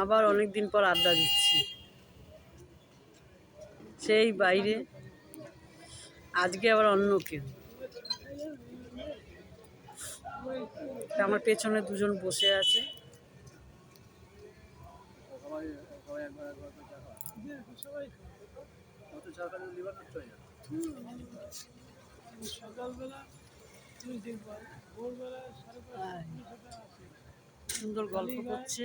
আবার অনেক দিন পর আড্ডা দিচ্ছি সেই বাইরে। আজকে আবার অন্য কেউ। আমার পেছনে দুজন বসে আছে। সুন্দর গল্প করছে।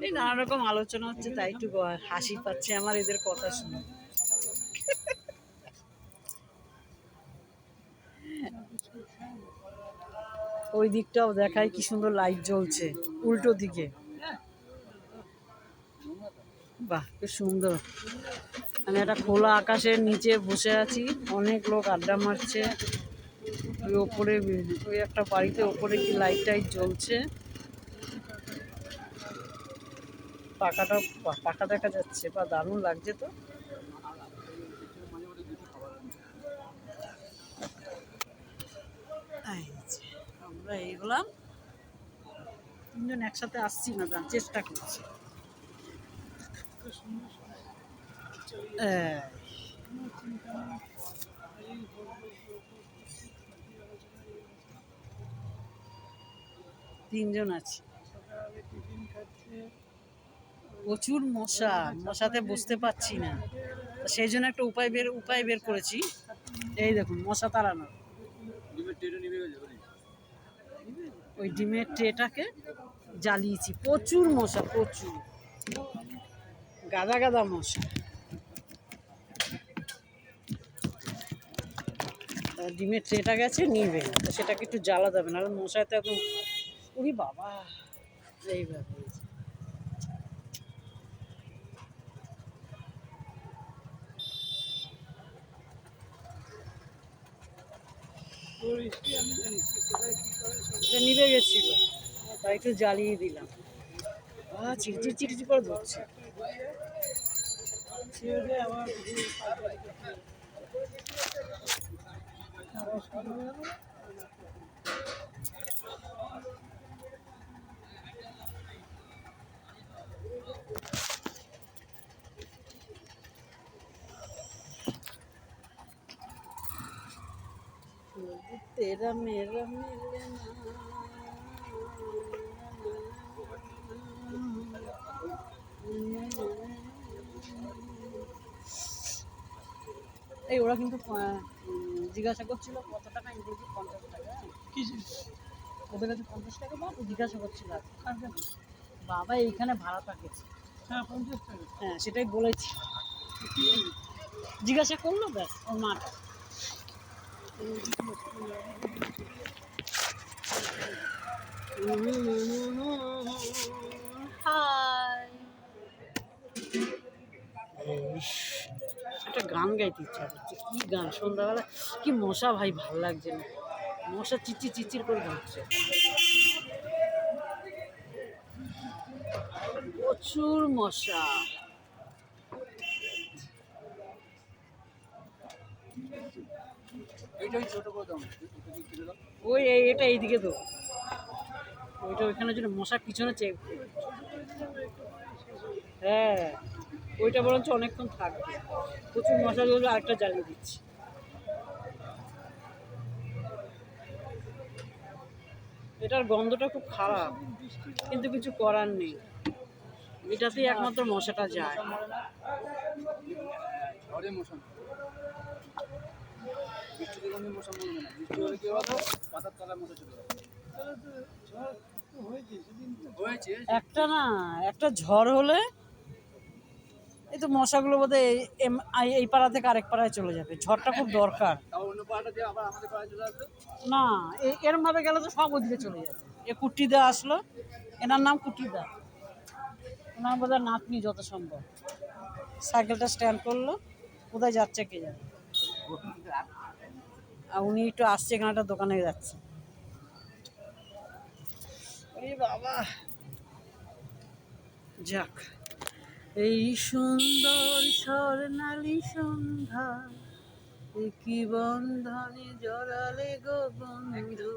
এই নানা রকম আলোচনা হচ্ছে, তাই একটু হাসি পাচ্ছে আমার এদের কথা শুনে। ওই দিকটাও দেখায় কি সুন্দর লাইট জ্বলছে উল্টো দিকে। বাহ, কি সুন্দর। আমি একটা খোলা আকাশের নিচে বসে আছি, অনেক লোক আড্ডা মারছে। ওই ওপরে ওই একটা বাড়িতে ওপরে কি লাইট টাইট জ্বলছে। পাখা দেখা যাচ্ছে, বা দারুণ লাগছে তো। আমরা এইগুলাম তিনজন একসাথে আসছি না, তার চেষ্টা করছি। তিনজন আছি। প্রচুর মশা, মশাতে বসতে পারছি না, সেই জন্য একটা উপায় বের করেছি। এই দেখুন, মশা তাড়ানোর। ওই ডিমের ট্রেটাকে জ্বালিয়েছি। প্রচুর মশা, প্রচুর গাদা গাদা মশা। ডিমের ট্রেটা গেছে নিবে, সেটাকে একটু জ্বালা দেবে না, মশায় তো এখন। উরি বাবা, এইভাবে নিভে গেছিল, তাই একটু জ্বালিয়ে দিলাম। চিরচির চিরচির করে ধরছে। तेरा मेरा मिलना। এই ওরা কিন্তু জিজ্ঞাসা করছিল কত টাকা, আমি বলছি 50 টাকা। কি ওদের কাছে 50 টাকা বা জিজ্ঞাসা করছিল। বাবা এইখানে ভাড়া থাকেছে। হ্যাঁ 50 টাকা, হ্যাঁ সেটাই বলেছি। জিজ্ঞাসা করলো, ব্যাস ওর মাটা। একটা গান গাইতে ইচ্ছা করছে। কি গান? সন্ধ্যাবেলা কি মশা ভাই, ভাল লাগছে না। মশা চিচির চিচির করে ধরছে, প্রচুর মশা। ওই এটা এইদিকে তো, ওইটা ওইখানের জন্য মশার পিছনে চেক। হ্যাঁ, ওইটা বরঞ্চ অনেকক্ষণ থাকবে। প্রচুর মশা ধরলে আরেকটা জ্বালিয়ে দিচ্ছি। এটার গন্ধটা খুব খারাপ, কিন্তু কিছু করার নেই, এটাতেই একমাত্র মশাটা যায়। একটা না, একটা ঝড় হলে এই তো মশাগুলো বোধহয় এই পাড়া থেকে আরেক পাড়ায় চলে যাবে। ঝড়টা খুব দরকার। না, এরম ভাবে গেলে তো সব ওদিকে চলে যাবে। এ কুট্টিদা আসলো, এনার নাম কুট্টিদা, ওনার বোধহয় নাতনি যত সম্ভব। সাইকেলটা স্ট্যান্ড করলো, কোথায় যাচ্ছে কে জানে। আর উনি একটু আসছে, এখানে একটা দোকানে যাচ্ছে। বাবা, যাক, এই সুন্দর স্বর্ণালী সন্ধ্যা, কি বন্ধনে জড়ালে গো বন্ধু।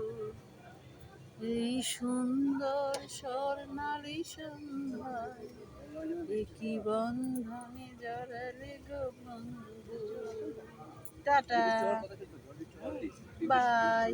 এই সুন্দর স্বর্ণালী সন্ধ্যায় একই বন্ধনে জড়ালে গো বন্ধু। Tata, by.